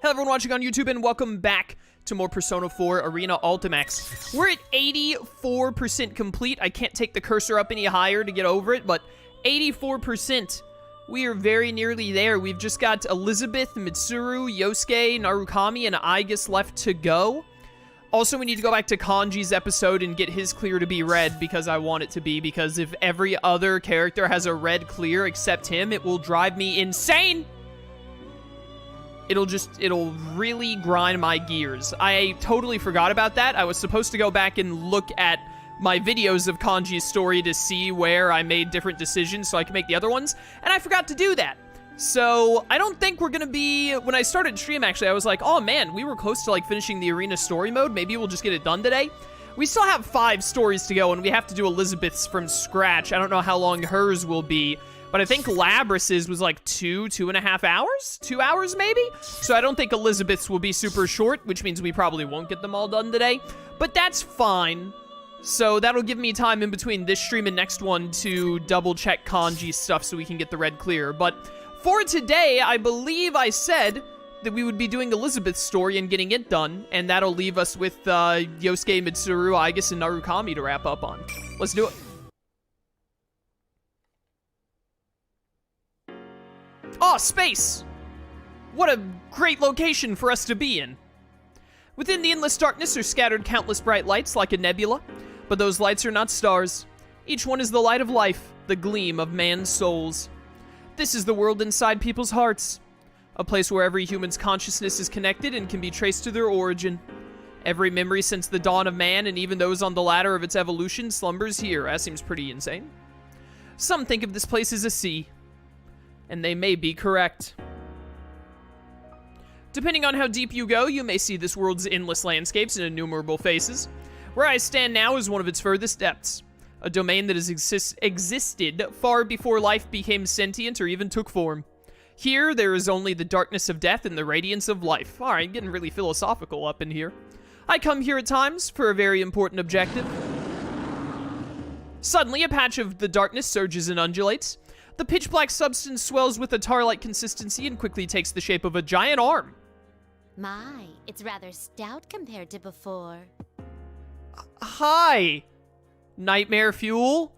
Hello everyone watching on YouTube and welcome back to more Persona 4 Arena Ultimax. We're at 84% complete. I can't take the cursor up any higher to get over it, but 84%. We are very nearly there. We've just got Elizabeth, Mitsuru, Yosuke, Narukami, and Aigis left to go. Also, we need to go back to Kanji's episode and get his clear to be red because I want it to be, because if every other character has a red clear except him, it will drive me insane! It'll really grind my gears. I totally forgot about that. I was supposed to go back and look at my videos of Kanji's story to see where I made different decisions so I can make the other ones, and I forgot to do that. So, I don't think we're gonna be... When I started stream, actually, I was like, oh man, we were close to, like, finishing the arena story mode. Maybe we'll just get it done today. We still have 5 stories to go, and we have to do Elizabeth's from scratch. I don't know how long hers will be, but I think Labrys's was like 2.5 hours? 2 hours, maybe? So I don't think Elizabeth's will be super short, which means we probably won't get them all done today. But that's fine. So that'll give me time in between this stream and next one to double-check Kanji's stuff so we can get the red clear. But for today, I believe I said that we would be doing Elizabeth's story and getting it done, and that'll leave us with Yosuke, Mitsuru, Aigis, and Narukami to wrap up on. Let's do it. Oh, space! What a great location for us to be in. Within the endless darkness are scattered countless bright lights like a nebula, but those lights are not stars. Each one is the light of life, the gleam of man's souls. This is the world inside people's hearts, a place where every human's consciousness is connected and can be traced to their origin. Every memory since the dawn of man, and even those on the ladder of its evolution, slumbers here. That seems pretty insane. Some think of this place as a sea, and they may be correct. Depending on how deep you go, you may see this world's endless landscapes and innumerable faces. Where I stand now is one of its furthest depths, a domain that has existed far before life became sentient or even took form. Here, there is only the darkness of death and the radiance of life. Alright, getting really philosophical up in here. I come here at times for a very important objective. Suddenly, a patch of the darkness surges and undulates. The pitch-black substance swells with a tar-like consistency and quickly takes the shape of a giant arm. My, it's rather stout compared to before. Hi! Nightmare fuel?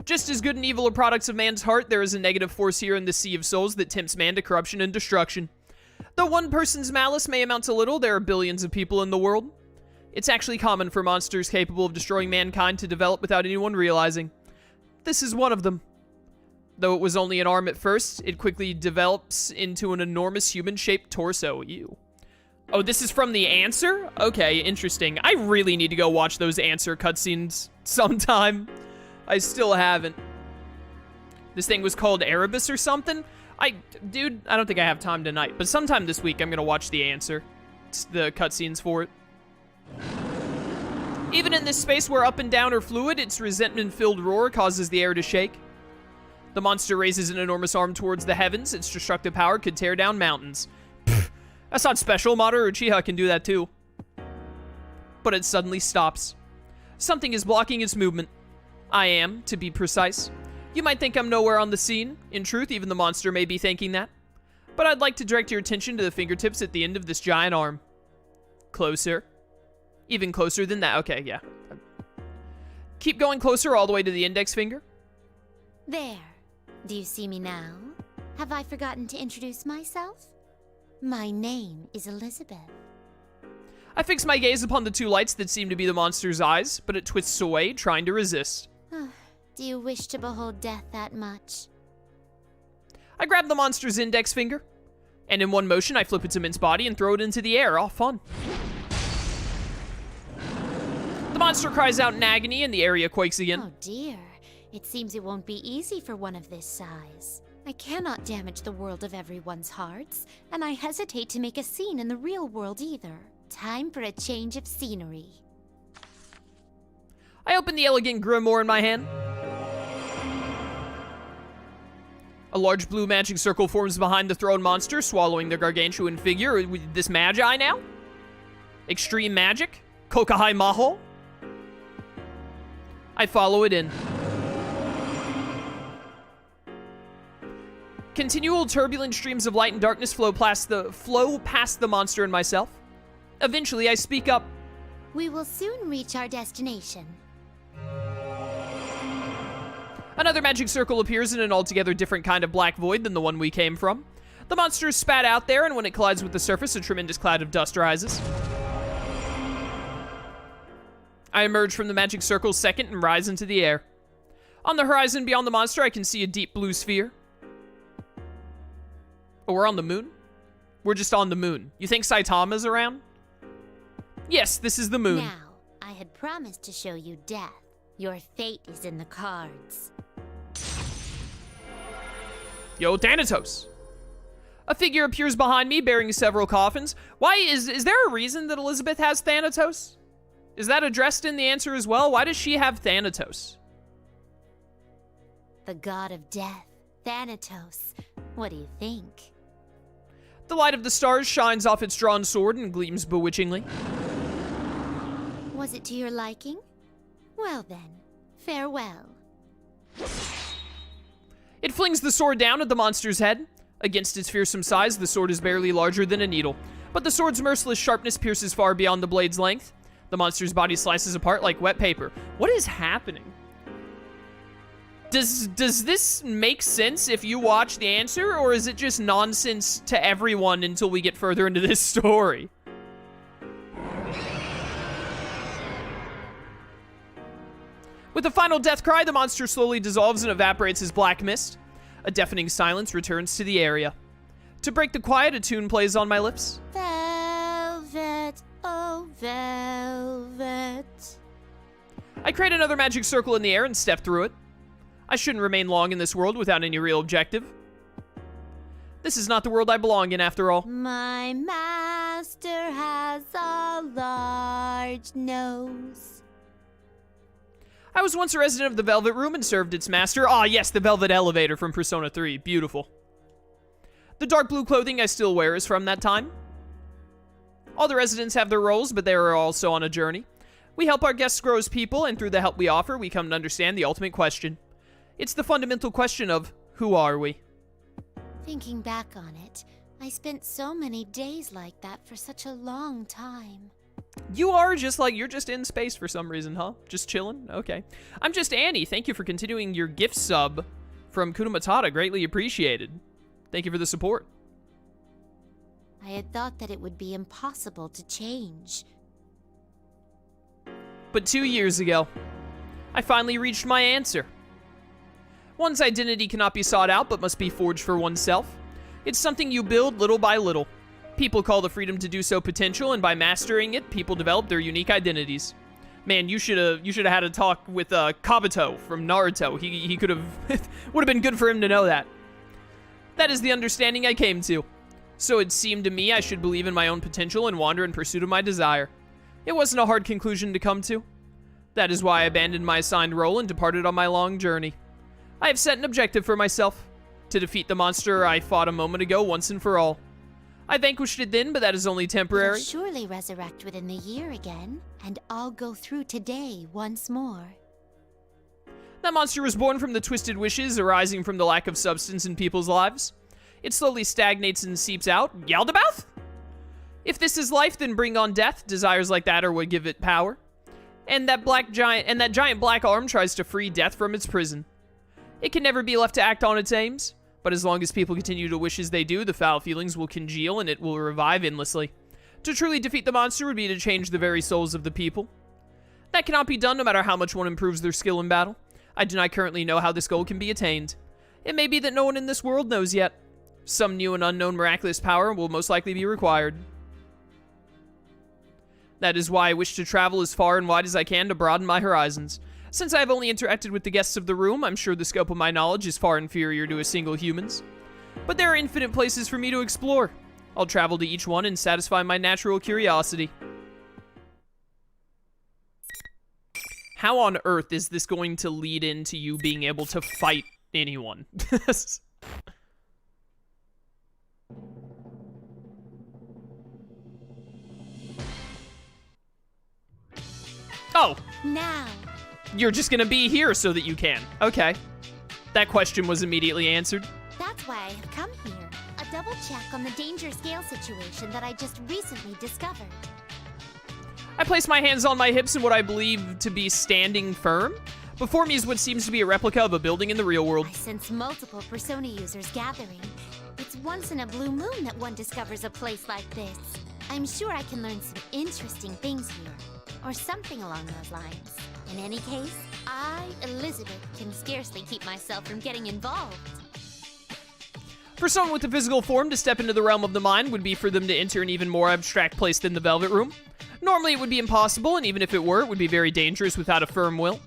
Just as good and evil are products of man's heart, there is a negative force here in the Sea of Souls that tempts man to corruption and destruction. Though one person's malice may amount to little, there are billions of people in the world. It's actually common for monsters capable of destroying mankind to develop without anyone realizing. This is one of them. Though it was only an arm at first, it quickly develops into an enormous human-shaped torso. Ew. Oh, this is from the answer? Okay, interesting. I really need to go watch those answer cutscenes sometime. I still haven't. This thing was called Erebus or something? Dude, I don't think I have time tonight, but sometime this week I'm gonna watch the answer. It's the cutscenes for it. Even in this space where up and down are fluid, its resentment-filled roar causes the air to shake. The monster raises an enormous arm towards the heavens. Its destructive power could tear down mountains. Pfft, that's not special. Madara Uchiha can do that too. But it suddenly stops. Something is blocking its movement. I am, to be precise. You might think I'm nowhere on the scene. In truth, even the monster may be thinking that. But I'd like to direct your attention to the fingertips at the end of this giant arm. Closer. Even closer than that. Okay, yeah. Keep going closer all the way to the index finger. There. Do you see me now? Have I forgotten to introduce myself? My name is Elizabeth. I fix my gaze upon the 2 lights that seem to be the monster's eyes, but it twists away, trying to resist. Do you wish to behold death that much? I grab the monster's index finger, and in one motion I flip its immense body and throw it into the air. All fun. The monster cries out in agony, and the area quakes again. Oh dear. It seems it won't be easy for one of this size. I cannot damage the world of everyone's hearts, and I hesitate to make a scene in the real world either. Time for a change of scenery. I open the elegant grimoire in my hand. A large blue magic circle forms behind the thrown monster, swallowing the gargantuan figure. This magi now? Extreme magic? Kokahai Maho? I follow it in. Continual turbulent streams of light and darkness flow past the monster and myself. Eventually, I speak up. We will soon reach our destination. Another magic circle appears in an altogether different kind of black void than the one we came from. The monster is spat out there, and when it collides with the surface, a tremendous cloud of dust rises. I emerge from the magic circle's second and rise into the air. On the horizon beyond the monster, I can see a deep blue sphere. Oh, we're on the moon? We're just on the moon. You think Saitama's around? Yes, this is the moon. Now, I had promised to show you death. Your fate is in the cards. Yo, Thanatos. A figure appears behind me bearing several coffins. Why is there a reason that Elizabeth has Thanatos? Is that addressed in the answer as well? Why does she have Thanatos? The god of death, Thanatos. What do you think? The light of the stars shines off its drawn sword and gleams bewitchingly. Was it to your liking? Well then, farewell. It flings the sword down at the monster's head. Against its fearsome size, the sword is barely larger than a needle, but the sword's merciless sharpness pierces far beyond the blade's length. The monster's body slices apart like wet paper. What is happening? Does this make sense if you watch the answer, or is it just nonsense to everyone until we get further into this story? With a final death cry, the monster slowly dissolves and evaporates as black mist. A deafening silence returns to the area. To break the quiet, a tune plays on my lips. Velvet, oh velvet. I create another magic circle in the air and step through it. I shouldn't remain long in this world without any real objective. This is not the world I belong in, after all. My master has a large nose. I was once a resident of the Velvet Room and served its master. Ah, yes, the Velvet Elevator from Persona 3. Beautiful. The dark blue clothing I still wear is from that time. All the residents have their roles, but they are also on a journey. We help our guests grow as people, and through the help we offer, we come to understand the ultimate question. It's the fundamental question of, who are we? Thinking back on it, I spent so many days like that for such a long time. You are just like, you're just in space for some reason, huh? Just chilling? Okay. I'm just Annie. Thank you for continuing your gift sub from Kuna Matata. Greatly appreciated. Thank you for the support. I had thought that it would be impossible to change. But 2 years ago, I finally reached my answer. One's identity cannot be sought out, but must be forged for oneself. It's something you build little by little. People call the freedom to do so potential, and by mastering it, people develop their unique identities. Man, you should have had a talk with Kabuto from Naruto. He could have would have been good for him to know that. That is the understanding I came to. So it seemed to me I should believe in my own potential and wander in pursuit of my desire. It wasn't a hard conclusion to come to. That is why I abandoned my assigned role and departed on my long journey. I have set an objective for myself, to defeat the monster I fought a moment ago once and for all. I vanquished it then, but that is only temporary. It'll surely resurrect within the year again, and I'll go through today once more. That monster was born from the twisted wishes arising from the lack of substance in people's lives. It slowly stagnates and seeps out. Yaldabaoth? If this is life, then bring on death. Desires like that are what give it power. And that giant black arm tries to free death from its prison. It can never be left to act on its aims, but as long as people continue to wish as they do, the foul feelings will congeal and it will revive endlessly. To truly defeat the monster would be to change the very souls of the people. That cannot be done no matter how much one improves their skill in battle. I do not currently know how this goal can be attained. It may be that no one in this world knows yet. Some new and unknown miraculous power will most likely be required. That is why I wish to travel as far and wide as I can to broaden my horizons. Since I have only interacted with the guests of the room, I'm sure the scope of my knowledge is far inferior to a single human's. But there are infinite places for me to explore. I'll travel to each one and satisfy my natural curiosity. How on earth is this going to lead into you being able to fight anyone? Oh! Now! You're just gonna be here so that you can. Okay. That question was immediately answered. That's why I have double check on the danger scale situation that I just recently discovered. I place my hands on my hips in what I believe to be standing firm. Before me is what seems to be a replica of a building in the real world. I sense multiple Persona users gathering. It's once in a blue moon that one discovers a place like this. I'm sure I can learn some interesting things here, or something along those lines. In any case, I, Elizabeth, can scarcely keep myself from getting involved. For someone with the physical form, to step into the realm of the mind would be for them to enter an even more abstract place than the Velvet Room. Normally it would be impossible, and even if it were, it would be very dangerous without a firm will.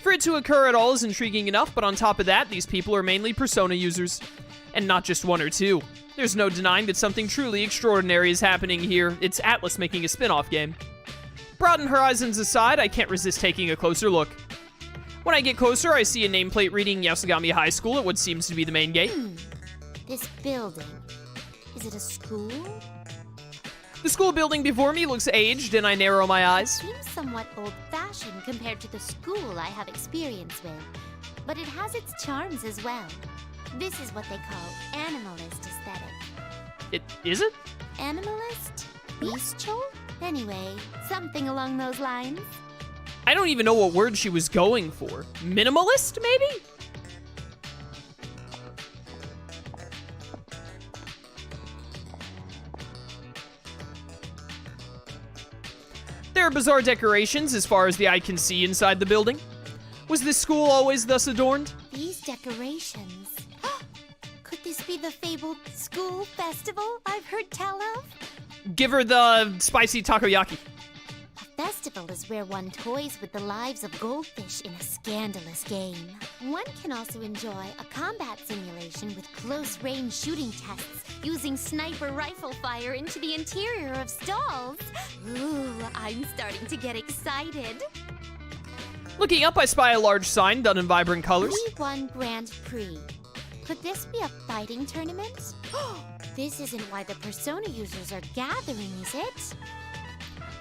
For it to occur at all is intriguing enough, but on top of that, these people are mainly Persona users. And not just one or two. There's no denying that something truly extraordinary is happening here. It's Atlus making a spin-off game. Broaden horizons aside, I can't resist taking a closer look. When I get closer, I see a nameplate reading Yasugami High School at what seems to be the main gate. This building, is it a school? The school building before me looks aged, and I narrow my eyes. Seems somewhat old-fashioned compared to the school I have experience with, but it has its charms as well. This is what they call animalist aesthetic. Is it? Animalist? Bestial? Anyway, something along those lines. I don't even know what word she was going for. Minimalist, maybe? There are bizarre decorations as far as the eye can see inside the building. Was this school always thus adorned? These decorations. Could this be the fabled school festival I've heard tell of? Give her the spicy takoyaki. A festival is where one toys with the lives of goldfish in a scandalous game. One can also enjoy a combat simulation with close-range shooting tests using sniper rifle fire into the interior of stalls. Ooh, I'm starting to get excited. Looking up, I spy a large sign done in vibrant colors. P-1 Grand Prix. Could this be a fighting tournament? This isn't why the Persona users are gathering, is it?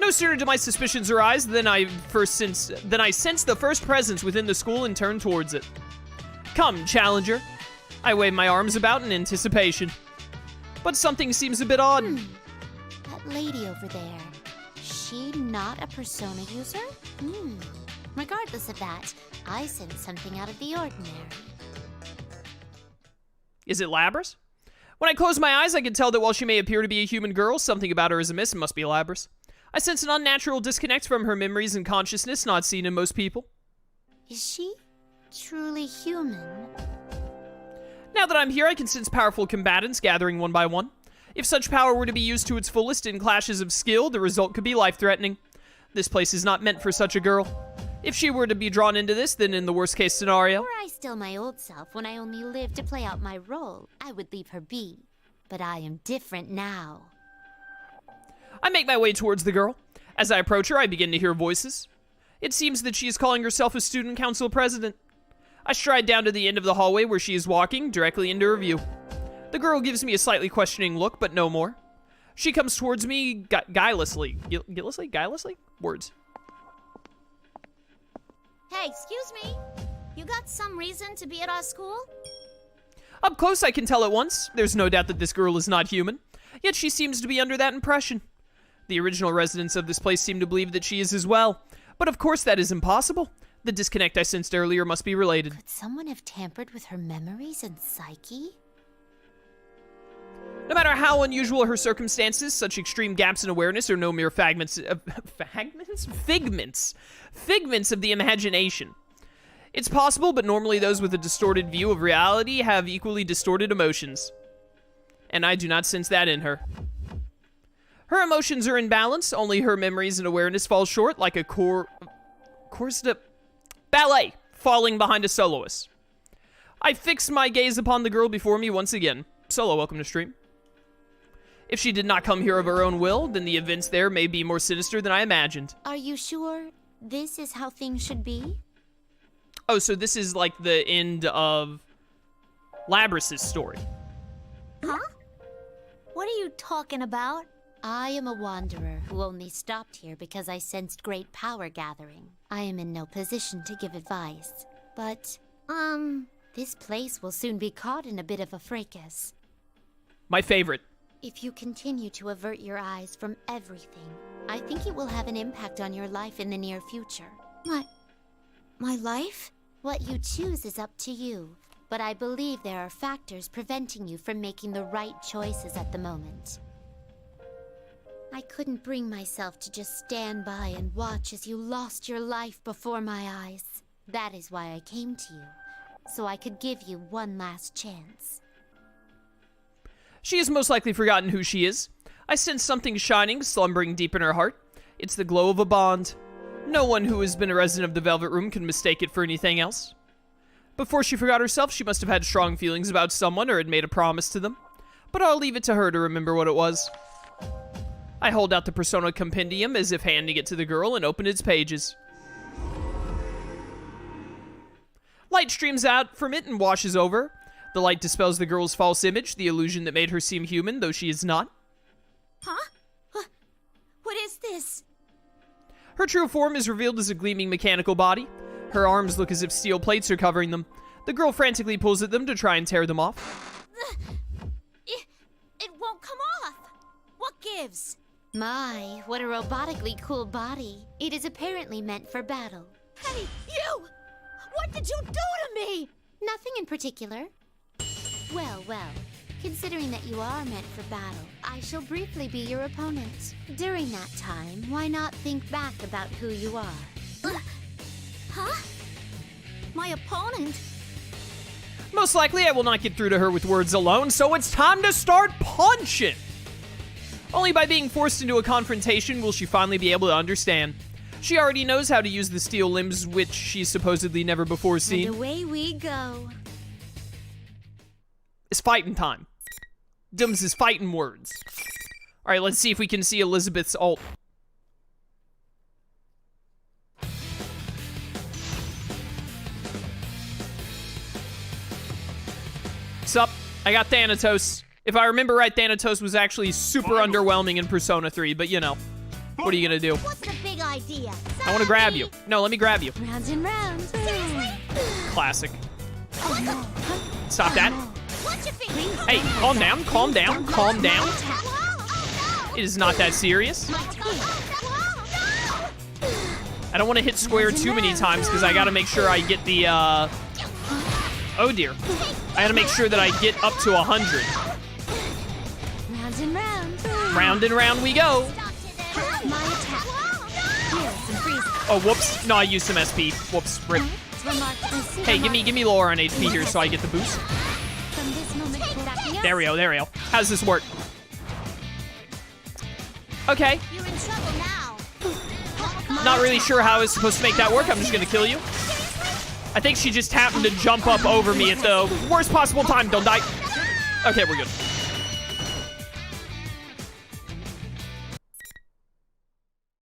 No sooner do my suspicions arise than I sense the first presence within the school and turn towards it. Come, challenger. I wave my arms about in anticipation. But something seems a bit odd. That lady over there, is she not a Persona user? Regardless of that, I sense something out of the ordinary. Is it Labras? When I close my eyes, I can tell that while she may appear to be a human girl, something about her is amiss and must be Labras. I sense an unnatural disconnect from her memories and consciousness not seen in most people. Is she truly human? Now that I'm here, I can sense powerful combatants gathering one by one. If such power were to be used to its fullest in clashes of skill, the result could be life-threatening. This place is not meant for such a girl. If she were to be drawn into this, then in the worst-case scenario... Were I still my old self when I only lived to play out my role, I would leave her be. But I am different now. I make my way towards the girl. As I approach her, I begin to hear voices. It seems that she is calling herself a student council president. I stride down to the end of the hallway where she is walking, directly into her view. The girl gives me a slightly questioning look, but no more. She comes towards me guilelessly. Guilelessly? Words. Hey, excuse me. You got some reason to be at our school? Up close, I can tell at once. There's no doubt that this girl is not human. Yet she seems to be under that impression. The original residents of this place seem to believe that she is as well. But of course that is impossible. The disconnect I sensed earlier must be related. Could someone have tampered with her memories and psyche? No matter how unusual her circumstances, such extreme gaps in awareness are no mere figments of the imagination. It's possible, but normally those with a distorted view of reality have equally distorted emotions. And I do not sense that in her. Her emotions are in balance, only her memories and awareness fall short like a ballet falling behind a soloist. I fix my gaze upon the girl before me once again. Solo, welcome to stream. If she did not come here of her own will, then the events there may be more sinister than I imagined. Are you sure this is how things should be? Oh, so this is like the end of Labras' story. Huh? What are you talking about? I am a wanderer who only stopped here because I sensed great power gathering. I am in no position to give advice, but, this place will soon be caught in a bit of a fracas. My favorite. If you continue to avert your eyes from everything, I think it will have an impact on your life in the near future. My life? What you choose is up to you, but I believe there are factors preventing you from making the right choices at the moment. I couldn't bring myself to just stand by and watch as you lost your life before my eyes. That is why I came to you, so I could give you one last chance. She has most likely forgotten who she is. I sense something shining, slumbering deep in her heart. It's the glow of a bond. No one who has been a resident of the Velvet Room can mistake it for anything else. Before she forgot herself, she must have had strong feelings about someone or had made a promise to them. But I'll leave it to her to remember what it was. I hold out the Persona Compendium as if handing it to the girl and open its pages. Light streams out from it and washes over. The light dispels the girl's false image, the illusion that made her seem human, though she is not. Huh? What is this? Her true form is revealed as a gleaming mechanical body. Her arms look as if steel plates are covering them. The girl frantically pulls at them to try and tear them off. It won't come off. What gives? My, what a robotically cool body. It is apparently meant for battle. Hey, you! What did you do to me? Nothing in particular. Well, considering that you are meant for battle, I shall briefly be your opponent. During that time, why not think back about who you are? Huh? My opponent? Most likely, I will not get through to her with words alone, so it's time to start punching! Only by being forced into a confrontation will she finally be able to understand. She already knows how to use the steel limbs, which she's supposedly never before seen. And away we go. It's fighting time. Dims is fighting words. Alright, let's see if we can see Elizabeth's ult. Sup? I got Thanatos. If I remember right, Thanatos was actually super underwhelming in Persona 3, but you know. What are you gonna do? What's the big idea? I wanna grab you. No, let me grab you. Rounds and rounds. Classic. Stop that. What's your finger? Hey, calm down, calm down, calm down. It is not that serious. I don't want to hit square too many times because I gotta make sure I get the, oh dear. I gotta make sure that I get up to 100. Rounds and rounds. Round and round we go. My attack. Heal some freeze. Oh, whoops. No, I used some SP. Whoops, rip. Hey, give me lower on HP here so I get the boost. From this moment forth. There we go, there we go. How does this work? Okay. You're in trouble now. Not really sure how I was supposed to make that work. I'm just gonna kill you. I think she just happened to jump up over me at the worst possible time. Don't die. Okay, we're good.